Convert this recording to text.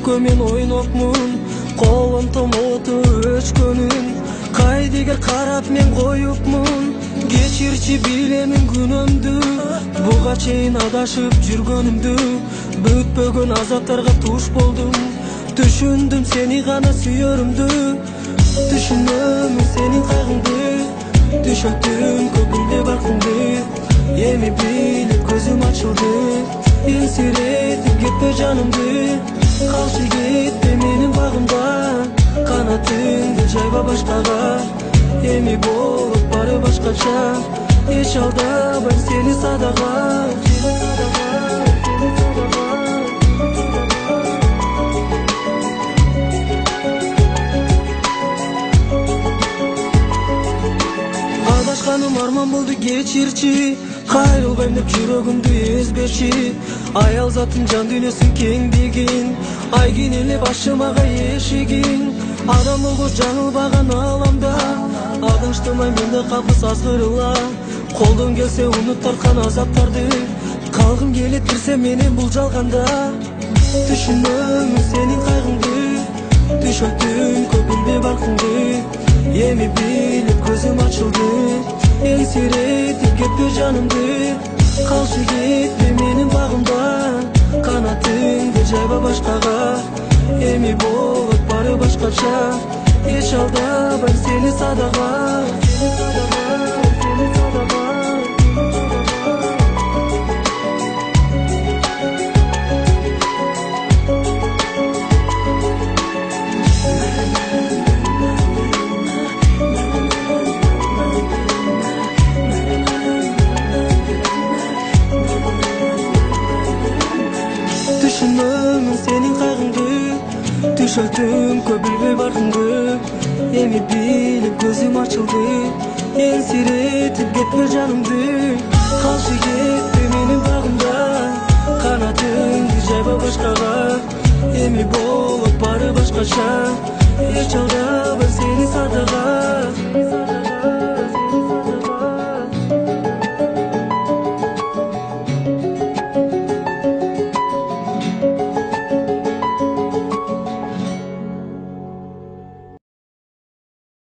күлкү мен ойнопмун, колум томоту өчкөнүн кайдыгер карап мен коюпмун. Кечирчи билемин күнөөмдү, буга чейин адашып жүргөнүмдү, бүтпөгөн азаптарга туш болдум. Түшүндүм сени гана сүйөрүмдү, түшүнөмүн сенин кайгыңды, түшөттүм көпүлдө баркыңды. Эми билип көзүм ачылды, энсиретип кетпе жанымды. Калчы кетпе менин багымда, канатыңды жайба башкага. Эми болуп бары башкача, эч алдабайм сени садага. Адашканым арман болду кечирчи, кайрылбайм деп жүрөгүмдү эзбечи. Аял затын жан дүйнөсүн кеңдигин, айгин эле башымага эшигин. Адам болгоч жаңылбаган ааламда, адыштымай менде калпыс азгырыла. Колдон келсе унут тарткан азаптарды, калгым келет бирсе менен бул жалганда. Түшүнөмүн сенин кайгыңды, түшөттүм көпүлдө баркыңды. Эми билип көзүм ачылды, энсиретип кетпе жанымды. Калчы кетпе менин багымда, канатыңды жайба башкага. Эми болуп бары башкача, эч алдабайм сени садага. Түшүнөмүн сенин кайгыңды, түшөттүм көпүлбөй баркыңды. Эми билип көзүм ачылды, энсиретип кетпе жанымды. Калчы кетпе менин багымда, канатыңды жайба башкага. Эми болуп бары башкача, эч алдабайм сени